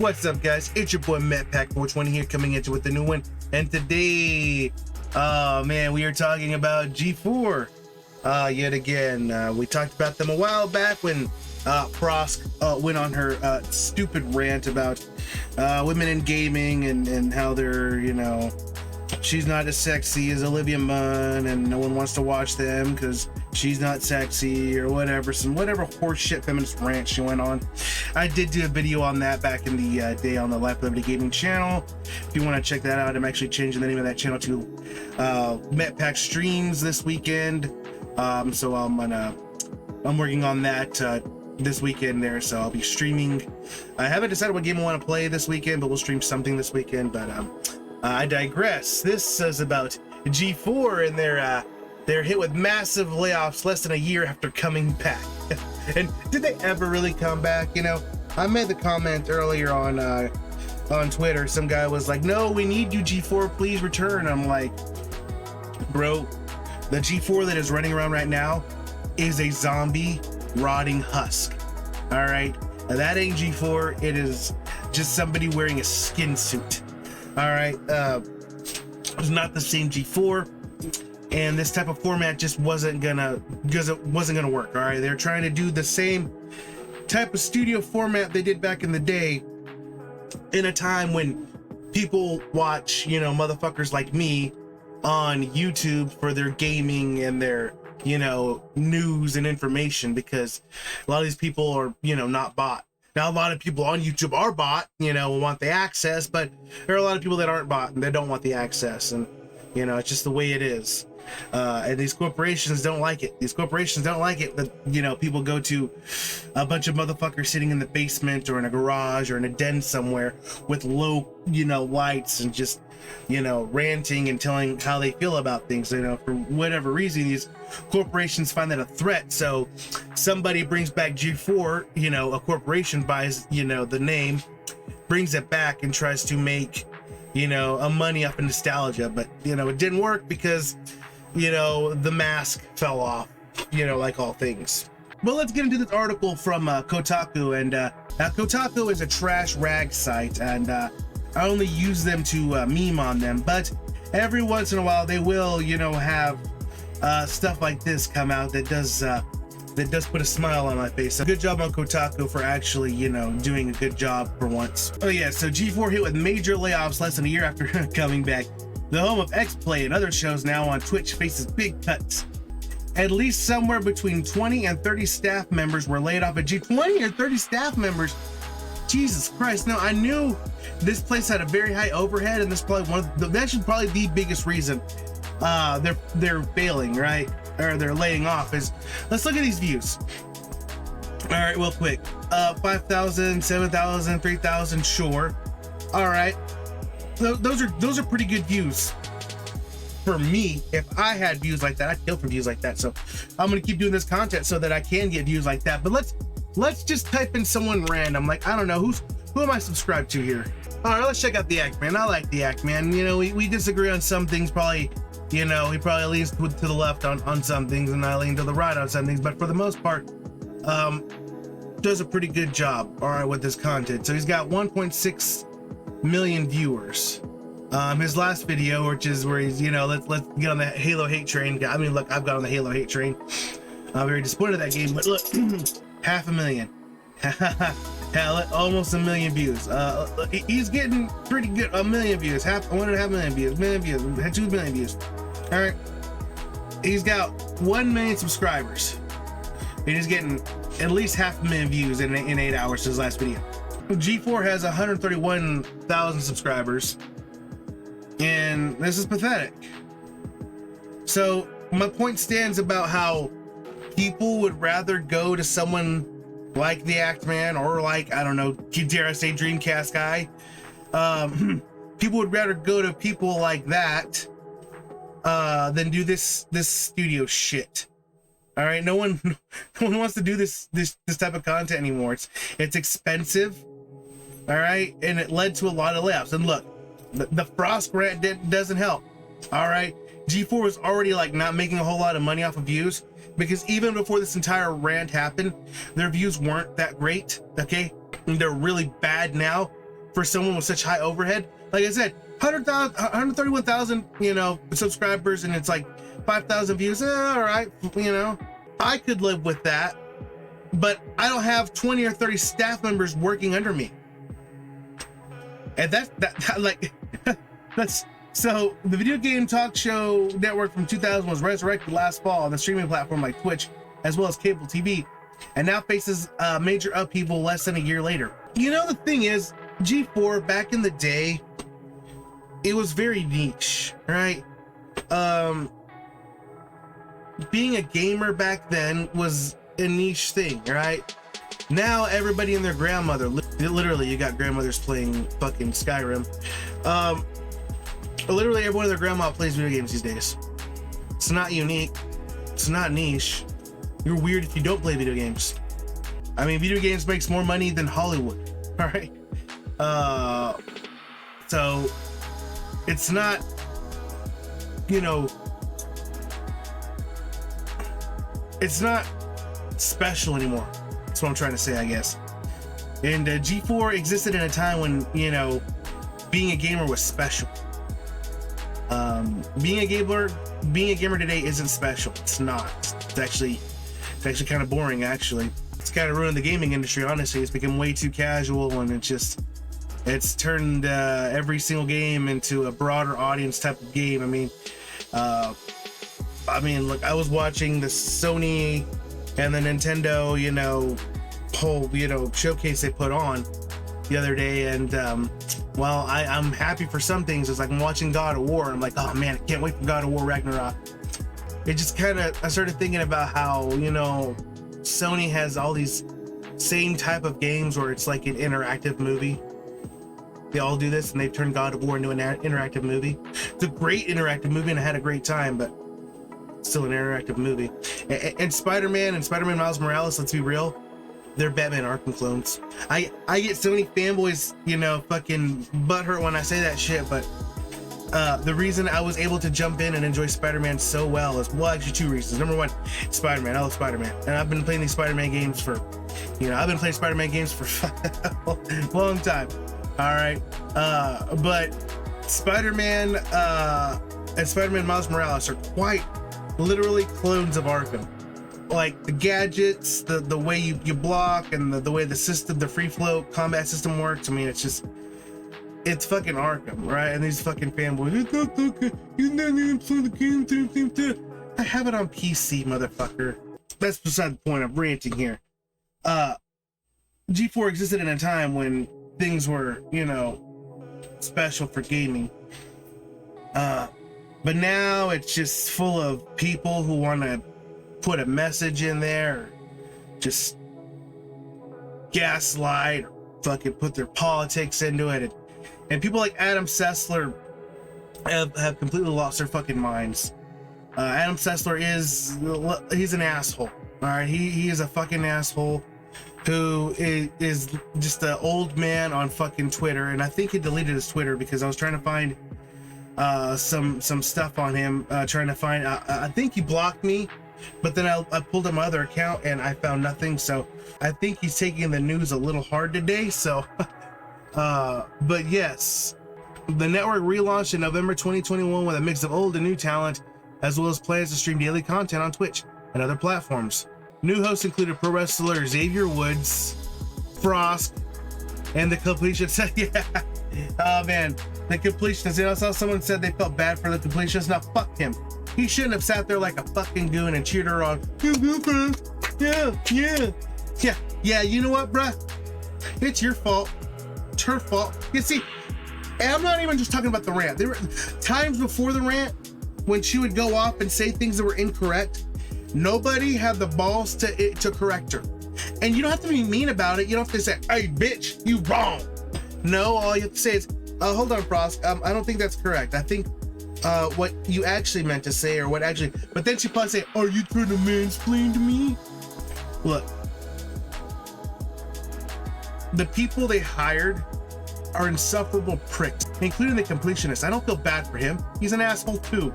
What's up, guys? It's your boy MetPack420 here, coming at you with the new one. And today, oh man, we are talking about G4 yet again. We talked about them a while back when Frosk went on her stupid rant about women in gaming and how they're, you know, she's not as sexy as Olivia Munn and no one wants to watch them because she's not sexy or whatever, whatever horseshit feminist rant she went on. I did do a video on that back in the day on the Life Liberty Gaming channel. If you want to check that out, I'm actually changing the name of that channel to MetPack Streams this weekend. So I'm working on that this weekend there, so I'll be streaming. I haven't decided what game I want to play this weekend, but we'll stream something this weekend. But I digress. This is about G4 and they're hit with massive layoffs less than a year after coming back. And did they ever really come back? You know, I made the comment earlier on Twitter. Some guy was like, "No, we need you, G4. Please return." I'm like, bro, the G4 that is running around right now is a zombie rotting husk. All right, now, that ain't G4. It is just somebody wearing a skin suit. All right, it's not the same G4, and this type of format just wasn't gonna work. All right, they're trying to do the same type of studio format they did back in the day, in a time when people watch, you know, motherfuckers like me on YouTube for their gaming and their, you know, news and information, because a lot of these people are, you know, not bought. Now, a lot of people on YouTube are bought, you know, want the access, but there are a lot of people that aren't bought and they don't want the access. And, you know, it's just the way it is. And these corporations don't like it. These corporations don't like it that, you know, people go to a bunch of motherfuckers sitting in the basement or in a garage or in a den somewhere with low, you know, lights and just, you know, ranting and telling how they feel about things. You know, for whatever reason, these corporations find that a threat. So somebody brings back G4, you know, a corporation buys, you know, the name, brings it back and tries to make, you know, a money off of nostalgia. But, you know, it didn't work because, you know, the mask fell off, you know, like all things. But let's get into this article from Kotaku. And Kotaku is a trash rag site, and I only use them to meme on them, but every once in a while they will, you know, have stuff like this come out that does put a smile on my face. So good job on Kotaku for actually, you know, doing a good job for once. Oh yeah, so G4 hit with major layoffs less than a year after coming back. The home of X-Play and other shows now on Twitch faces big cuts. At least somewhere between 20 and 30 staff members were laid off at G4. 20 or 30 staff members? Jesus Christ. No, I knew this place had a very high overhead, and this is probably that's probably the biggest reason they're failing, right? Or they're laying off. Is, let's look at these views. All right, real quick. 5,000, 7,000, 3,000, sure. All right. Those are pretty good views. For me, if I had views like that, I'd kill for views like that. So I'm gonna keep doing this content so that I can get views like that. But let's just type in someone random. Like, I don't know, who am I subscribed to here? All right, let's check out the Act-Man. I like the Act-Man. You know, we disagree on some things. Probably, you know, he probably leans to the left on some things, and I lean to the right on some things. But for the most part, does a pretty good job, all right, with this content. So he's got 1.6 million viewers. His last video, which is where he's, you know, let's get on the Halo hate train. I mean, look, I've got on the Halo hate train. I'm very disappointed in that game, but look, 500,000. Hell, almost 1 million views. He's getting pretty good. 1 million views, 1.5 million views, 2 million views. All right, he's got 1 million subscribers, and he's getting at least 500,000 views in 8 hours to his last video. G4 has 131,000 subscribers, and this is pathetic. So my point stands about how people would rather go to someone like the Act-Man, or like, I don't know, dare I say Dreamcast guy. People would rather go to people like that than do this studio shit. All right, no one wants to do this type of content anymore. It's expensive. All right, and it led to a lot of layoffs. And look, the Frosk rant doesn't help. All right, G4 was already like not making a whole lot of money off of views, because even before this entire rant happened, their views weren't that great. Okay, and they're really bad now. for someone with such high overhead. Like I said, 131,000, you know, subscribers, and it's like 5,000 views. All right, you know, I could live with that, but I don't have 20 or 30 staff members working under me. And that like, that's, so the Video Game Talk Show Network from 2000 was resurrected last fall on the streaming platform like Twitch, as well as cable TV, and now faces a major upheaval less than a year later. You know, the thing is, G4 back in the day, it was very niche, right? Being a gamer back then was a niche thing, right? Now everybody and their grandmother, literally, you got grandmothers playing fucking Skyrim. Literally everyone and their grandma plays video games these days. It's not unique. It's not niche. You're weird if you don't play video games. I mean, video games makes more money than Hollywood, all right? So it's not, you know, it's not special anymore. That's what I'm trying to say, I guess. And G4 existed in a time when, you know, being a gamer was special. Being a gamer today isn't special. It's not. It's actually kind of boring, actually. It's kind of ruined the gaming industry, honestly. It's become way too casual, and it's turned every single game into a broader audience type of game. I mean, look, I was watching the Sony and the Nintendo, you know, whole, you know, showcase they put on the other day, and well, I'm happy for some things. It's like I'm watching God of War, and I'm like, oh man, I can't wait for God of War Ragnarok. It just kind of, I started thinking about how, you know, Sony has all these same type of games where it's like an interactive movie. They all do this, and they've turned God of War into an interactive movie. It's a great interactive movie, and I had a great time, but still an interactive movie. And Spider-Man and Spider-Man Miles Morales, let's be real, they're Batman Arkham clones. I get so many fanboys, you know, fucking butthurt when I say that shit, but the reason I was able to jump in and enjoy Spider-Man so well is, well, actually two reasons. Number one, Spider-Man. I love Spider-Man, and I've been playing these Spider-Man games for, you know, I've been playing Spider-Man games for a long time. All right, but Spider-Man and Spider-Man Miles Morales are quite literally clones of Arkham. Like the gadgets, the way you block, and the way the system, the free flow combat system works. I mean, it's fucking Arkham, right? And these fucking fanboys, you're not even playing the game. I have it on PC, motherfucker. That's beside the point. I'm ranting here. G4 existed in a time when things were, you know, special for gaming. But now it's just full of people who want to put a message in there, or just gaslight, or fucking put their politics into it. And people like Adam Sessler have completely lost their fucking minds. Adam Sessler he's an asshole. All right, he is a fucking asshole who is just an old man on fucking Twitter. And I think he deleted his Twitter because I was trying to find some stuff on him, trying to find, I think he blocked me, but then I pulled up my other account and I found nothing. So I think he's taking the news a little hard today. So but yes, the network relaunched in November 2021 with a mix of old and new talent, as well as plans to stream daily content on Twitch and other platforms. New hosts included pro wrestler Xavier Woods, Frost, and the Completionist. Yeah. Oh man, the Completionist. You know, I saw someone said they felt bad for the Completionist. Now fuck him. He shouldn't have sat there like a fucking goon and cheered her on. Yeah. You know what, bruh? It's your fault. It's her fault. You see, and I'm not even just talking about the rant. There were times before the rant when she would go off and say things that were incorrect. Nobody had the balls to correct her. And you don't have to be mean about it. You don't have to say, hey, bitch, you wrong. No, all you have to say is, hold on, Frost. I don't think that's correct. I think what you actually meant to say, or what actually, but then she probably say, are you trying to mansplain to me? Look, the people they hired are insufferable pricks, including the Completionist. I don't feel bad for him. He's an asshole too.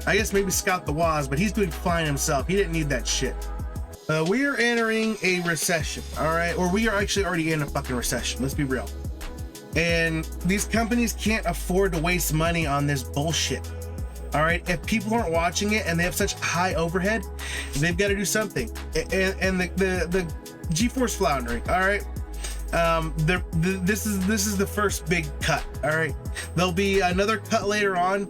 I guess maybe Scott the Woz, but he's doing fine himself. He didn't need that shit. We are entering a recession, all right? Or we are actually already in a fucking recession. Let's be real. And these companies can't afford to waste money on this bullshit. All right, if people aren't watching it and they have such high overhead, they've got to do something. And the GeForce floundering. All right, this is the first big cut. All right, there'll be another cut later on,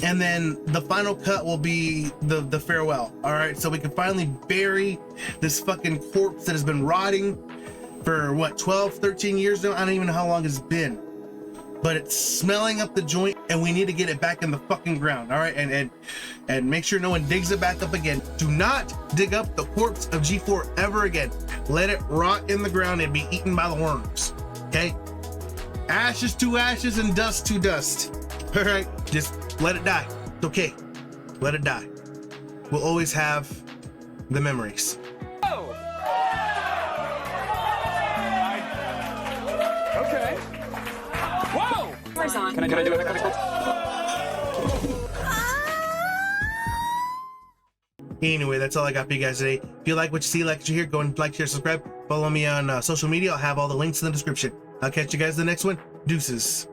and then the final cut will be the farewell. All right, so we can finally bury this fucking corpse that has been rotting for what, 12, 13 years now. I don't even know how long it's been, but it's smelling up the joint, and we need to get it back in the fucking ground. All right, and make sure no one digs it back up again. Do not dig up the corpse of G4 ever again. Let it rot in the ground and be eaten by the worms. Okay, ashes to ashes and dust to dust. All right, just let it die. It's okay, let it die. We'll always have the memories. Okay. Whoa! Can I do it? Anyway, that's all I got for you guys today. If you like what you see, like what you hear, go and like, share, subscribe. Follow me on social media. I'll have all the links in the description. I'll catch you guys in the next one. Deuces.